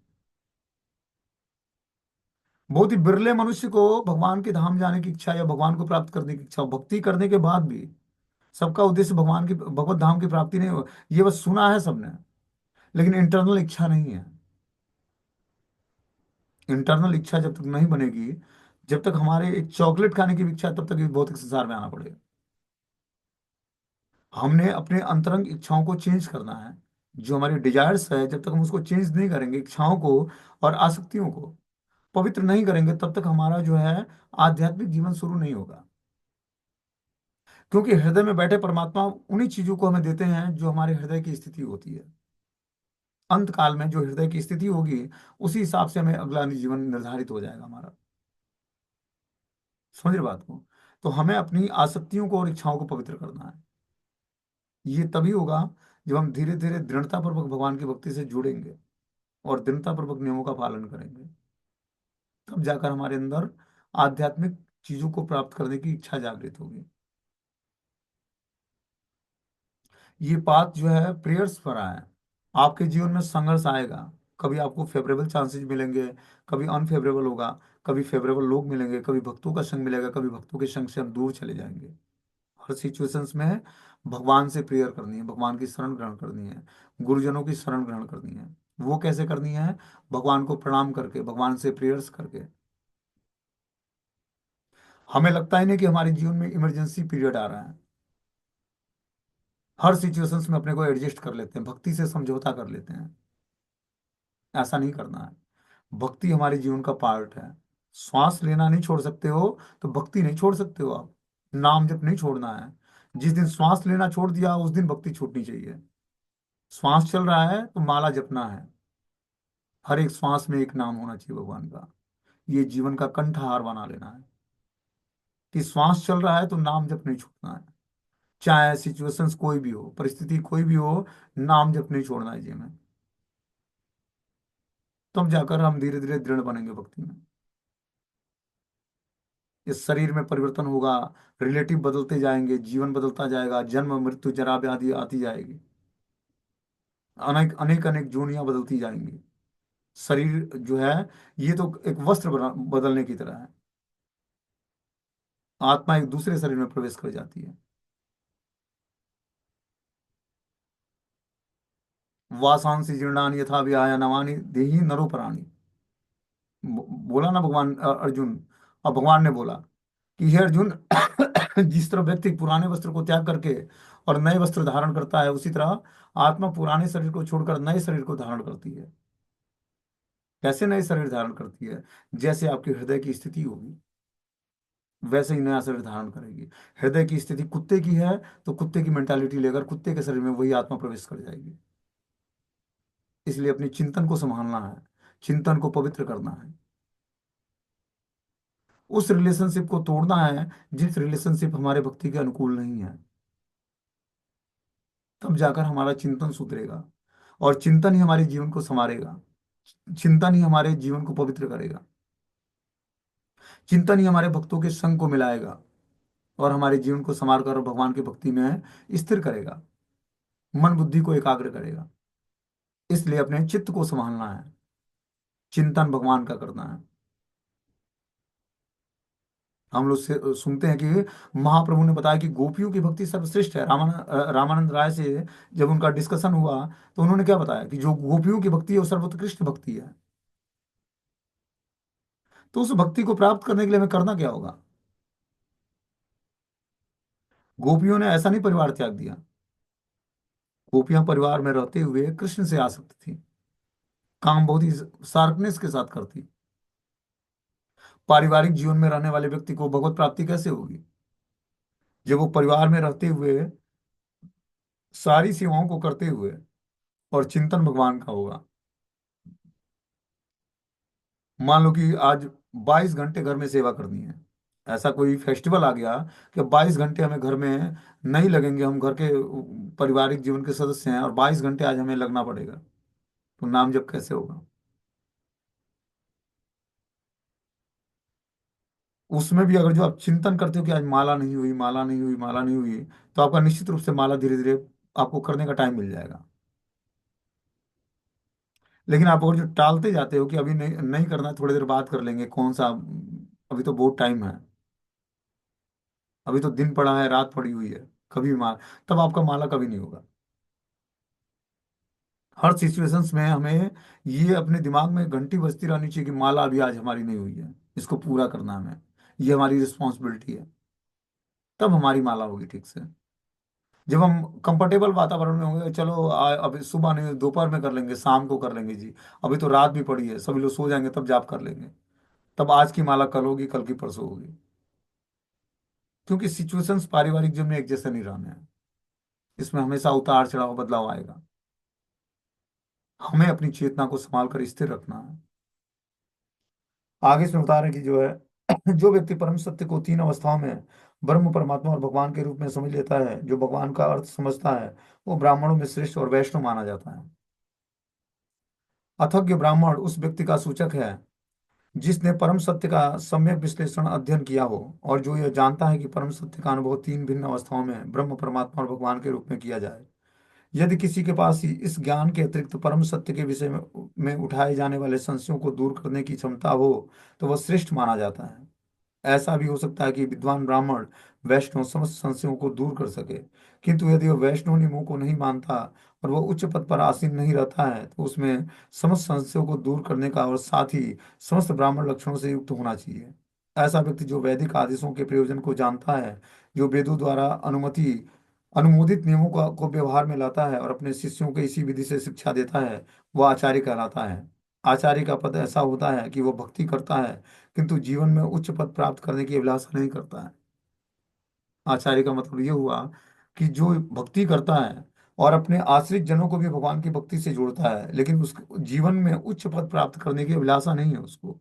बहुत ही बिरले मनुष्य को भगवान के धाम जाने की इच्छा या भगवान को प्राप्त करने की इच्छा हो। भक्ति करने के बाद भी सबका उद्देश्य भगवान की भगवत धाम की प्राप्ति नहीं हो, ये बस सुना है सबने, लेकिन इंटरनल इच्छा नहीं है। इंटरनल इच्छा जब तक नहीं बनेगी, जब तक हमारे एक चॉकलेट खाने की भी इच्छा है, तब तक इस भौतिक संसार में आना पड़ेगा। हमने अपने अंतरंग इच्छाओं को चेंज करना है। जो हमारी डिजायर्स है, जब तक हम उसको चेंज नहीं करेंगे, इच्छाओं को और आसक्तियों को पवित्र नहीं करेंगे, तब तक हमारा जो है आध्यात्मिक जीवन शुरू नहीं होगा। क्योंकि हृदय में बैठे परमात्मा उन्हीं चीजों को हमें देते हैं जो हमारे हृदय की स्थिति होती है। अंत काल में जो हृदय की स्थिति होगी, उसी हिसाब से हमें अगला जीवन निर्धारित हो जाएगा हमारा। समझ रहे बात को? तो हमें अपनी आसक्तियों को और इच्छाओं को पवित्र करना है। ये तभी होगा जब हम धीरे धीरे दृढ़तापूर्वक भगवान की भक्ति से जुड़ेंगे और दृढ़तापूर्वक नियमों का पालन करेंगे। तब जाकर हमारे अंदर आध्यात्मिक चीजों को प्राप्त करने की इच्छा जागृत होगी। ये बात जो है प्रेयर्स पर है। आपके जीवन में संघर्ष आएगा। कभी आपको फेवरेबल चांसेस मिलेंगे, कभी अनफेवरेबल होगा। कभी फेवरेबल लोग मिलेंगे, कभी भक्तों का संग मिलेगा, कभी भक्तों के संग से हम दूर चले जाएंगे। हर सिचुएशंस में भगवान से प्रेयर करनी है, भगवान की शरण ग्रहण करनी है, गुरुजनों की शरण ग्रहण करनी है। वो कैसे करनी है? भगवान को प्रणाम करके, भगवान से प्रेयर्स करके। हमें लगता ही नहीं कि हमारे जीवन में इमरजेंसी पीरियड आ रहा है। हर सिचुएशंस में अपने को एडजस्ट कर लेते हैं, भक्ति से समझौता कर लेते हैं। ऐसा नहीं करना है। भक्ति हमारे जीवन का पार्ट है। श्वास लेना नहीं छोड़ सकते हो, तो भक्ति नहीं छोड़ सकते हो आप। नाम जप नहीं छोड़ना है। जिस दिन श्वास लेना छोड़ दिया, उस दिन भक्ति छूटनी चाहिए। श्वास चल रहा है तो माला जपना है। हर एक श्वास में एक नाम होना चाहिए भगवान का। ये जीवन का कंठहार बना लेना है कि श्वास चल रहा है तो नाम जप नहीं छूटना है। चाहे सिचुएशंस कोई भी हो, परिस्थिति कोई भी हो, नाम जप नहीं छोड़ना है जीवन में। तब जाकर हम धीरे धीरे दृढ़ बनेंगे भक्ति में। इस शरीर में परिवर्तन होगा, रिलेटिव बदलते जाएंगे, जीवन बदलता जाएगा, जन्म मृत्यु जरा व्याधि आती जाएगी, अनेक अनेक अनेक जोनियां बदलती जाएंगी। शरीर जो है, ये तो एक वस्त्र बदलने की तरह है। आत्मा एक दूसरे शरीर में प्रवेश कर जाती है। वासांसी जीर्णानि यथा विहाय नवानि देहि नरोपराणि। बोला ना भगवान अर्जुन। और भगवान ने बोला कि हे अर्जुन, जिस तरह व्यक्ति पुराने वस्त्र को त्याग करके और नए वस्त्र धारण करता है, उसी तरह आत्मा पुराने शरीर को छोड़कर नए शरीर को धारण करती है। कैसे नए शरीर धारण करती है? जैसे आपके हृदय की स्थिति होगी, वैसे ही नया शरीर धारण करेगी। हृदय की स्थिति कुत्ते की है, तो कुत्ते की मेंटालिटी लेकर कुत्ते के शरीर में वही आत्मा प्रवेश कर जाएगी। इसलिए अपने चिंतन को संभालना है, चिंतन को पवित्र करना है, उस रिलेशनशिप को तोड़ना है जिस रिलेशनशिप हमारे भक्ति के अनुकूल नहीं है। तब जाकर हमारा चिंतन सुधरेगा, और चिंतन ही हमारे जीवन को संवारेगा। चिंतन ही हमारे जीवन को पवित्र करेगा। चिंतन ही हमारे भक्तों के संग को मिलाएगा और हमारे जीवन को संवार कर भगवान की भक्ति में स्थिर करेगा, मन बुद्धि को एकाग्र करेगा। इसलिए अपने चित्त को संभालना है, चिंतन भगवान का करना है। हम लोग से सुनते हैं कि महाप्रभु ने बताया कि गोपियों की भक्ति सर्वश्रेष्ठ है। रामानंद राय से जब उनका डिस्कशन हुआ, तो उन्होंने क्या बताया कि जो गोपियों की भक्ति है वो सर्वोत्कृष्ट भक्ति है। तो उस भक्ति को प्राप्त करने के लिए हमें करना क्या होगा? गोपियों ने ऐसा नहीं परिवार त्याग दिया। गोपियां परिवार में रहते हुए कृष्ण से आसक्त थी, काम बहुत ही शार्पनेस के साथ करती। पारिवारिक जीवन में रहने वाले व्यक्ति को भगवत प्राप्ति कैसे होगी? जब वो परिवार में रहते हुए सारी सेवाओं को करते हुए और चिंतन भगवान का होगा। मान लो कि आज 22 घंटे घर में सेवा करनी है। ऐसा कोई फेस्टिवल आ गया कि 22 घंटे हमें घर में नहीं लगेंगे, हम घर के पारिवारिक जीवन के सदस्य हैं और 22 घंटे आज हमें लगना पड़ेगा, तो नाम जब कैसे होगा? उसमें भी अगर जो आप चिंतन करते हो कि आज माला नहीं हुई, माला नहीं हुई, माला नहीं हुई, तो आपका निश्चित रूप से माला धीरे धीरे आपको करने का टाइम मिल जाएगा। लेकिन आप अगर जो टालते जाते हो कि अभी नहीं नहीं करना है, थोड़ी देर बात कर लेंगे, कौन सा, अभी तो बहुत टाइम है, अभी तो दिन पड़ा है, रात पड़ी हुई है, कभी माला, तब आपका माला कभी नहीं होगा। हर सिचुएशंस में हमें ये अपने दिमाग में घंटी बजती रहनी चाहिए कि माला अभी आज हमारी नहीं हुई है, इसको पूरा करना है हमें, ये हमारी रिस्पॉन्सिबिलिटी है, तब हमारी माला होगी ठीक से। जब हम कंफर्टेबल वातावरण में होंगे, चलो अभी सुबह नहीं, दोपहर में कर लेंगे, शाम को कर लेंगे जी, अभी तो रात भी पड़ी है, सभी लोग सो जाएंगे तब जाप कर लेंगे, तब आज की माला कल होगी, कल की परसों होगी। क्योंकि सिचुएशंस पारिवारिक जीवन में एक जैसे नहीं रहने हैं, इसमें हमेशा उतार चढ़ाव बदलाव आएगा। हमें अपनी चेतना को संभाल कर स्थिर रखना है। आगे इसमें बता रहे हैं कि जो है जो व्यक्ति परम सत्य को तीन अवस्थाओं में ब्रह्म, परमात्मा और भगवान के रूप में समझ लेता है, जो भगवान का अर्थ समझता है, वो ब्राह्मणों में श्रेष्ठ और वैष्णव माना जाता है। अथज्ञ ब्राह्मण उस व्यक्ति का सूचक है जिसने परम सत्य का सम्यक विश्लेषण अध्ययन किया हो, और जो यह जानता है कि परम सत्य का अनुभव तीन भिन्न अवस्थाओं में ब्रह्म, परमात्मा और भगवान के रूप में किया जाए। यदि किसी के पास इस ज्ञान के अतिरिक्त परम सत्य के विषय में उठाए जाने वाले संशयों को दूर करने की क्षमता हो, तो वह श्रेष्ठ माना जाता है। ऐसा भी हो सकता है कि विद्वान ब्राह्मण वैष्णव समस्त संशयों को दूर कर सके, किंतु यदि वह वैष्णव नियमों को नहीं मानता और वह उच्च पद पर आसीन नहीं रहता है, तो उसमें समस्त संशयों को दूर करने का और साथ ही समस्त ब्राह्मण लक्षणों से युक्त होना चाहिए। ऐसा व्यक्ति जो वैदिक आदेशों के प्रयोजन को जानता है, जो वेदों द्वारा अनुमोदित नियमों को व्यवहार में लाता है और अपने शिष्यों को इसी विधि से शिक्षा देता है, वह आचार्य कहलाता है। आचार्य का पद ऐसा होता है कि वह भक्ति करता है, किंतु जीवन में उच्च पद प्राप्त करने की अभिलाषा नहीं करता है। आचार्य का मतलब ये हुआ कि जो भक्ति करता है और अपने आश्रित जनों को भी भगवान की भक्ति से जोड़ता है, लेकिन उस जीवन में उच्च पद प्राप्त करने की अभिलाषा नहीं है उसको।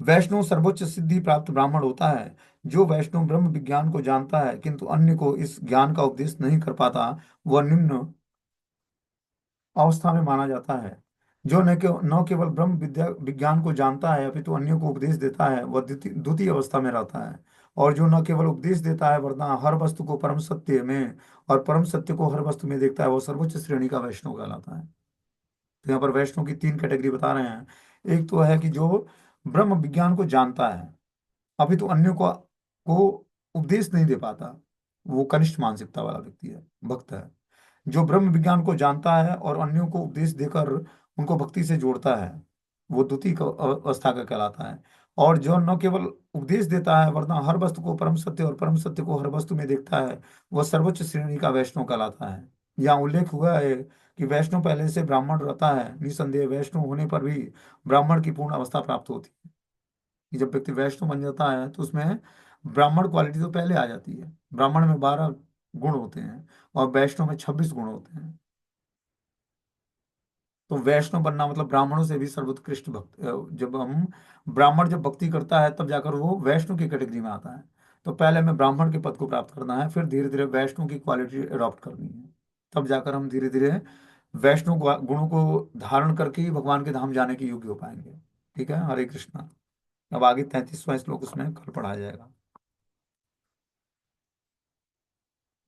वैष्णव सर्वोच्च सिद्धि प्राप्त ब्राह्मण होता है। जो वैष्णव ब्रह्म विज्ञान को जानता है किंतु अन्य को इस ज्ञान का उपदेश नहीं कर पाता, वह निम्न अवस्था में माना जाता है। जो न केवल ब्रह्म विद्या विज्ञान को जानता है अपितु अन्यों को उपदेश देता है, वह द्वितीय द्वितीय अवस्था में रहता है। और जो न केवल उपदेश देता है वरना हर वस्तु को परम सत्य में और परम सत्य को हर वस्तु में देखता है, वो सर्वोच्च श्रेणी का वैष्णव कहलाता है। तो यहाँ पर वैष्णव की तीन कैटेगरी बता रहे हैं। एक तो है कि जो ब्रह्म विज्ञान को जानता है अभी तो अन्यों को उपदेश नहीं दे पाता, वो कनिष्ठ मानसिकता वाला व्यक्ति है, भक्त है। जो ब्रह्म विज्ञान को जानता है और अन्यों को उपदेश देकर उनको भक्ति से जोड़ता है, वो द्वितीय अवस्था का कहलाता है। और जो न केवल उपदेश देता है वरना हर वस्तु को परम सत्य और परम सत्य को हर वस्तु में देखता है, वह सर्वोच्च श्रेणी का वैष्णव कहलाता है। यहाँ उल्लेख हुआ है कि वैष्णव पहले से ब्राह्मण रहता है, निसंदेह वैष्णव होने पर भी ब्राह्मण की पूर्ण अवस्था प्राप्त होती है। कि जब व्यक्ति वैष्णव बन जाता है तो उसमें ब्राह्मण क्वालिटी तो पहले आ जाती है। ब्राह्मण में 12 गुण होते हैं और वैष्णव में 26 गुण होते हैं। तो वैष्णव बनना मतलब ब्राह्मणों से भी सर्वोत्कृष्ट भक्त। जब हम ब्राह्मण जब भक्ति करता है तब जाकर वो वैष्णव की कैटेगरी में आता है। तो पहले हमें ब्राह्मण के पद को प्राप्त करना है, फिर धीरे धीरे वैष्णव की क्वालिटी अडॉप्ट करनी है, तब जाकर हम धीरे धीरे वैष्णव गुणों को धारण करके ही भगवान के धाम जाने के योग्य हो पाएंगे। ठीक है, हरे कृष्णा। अब आगे 33वां श्लोक उसमें कल पढ़ाया जाएगा।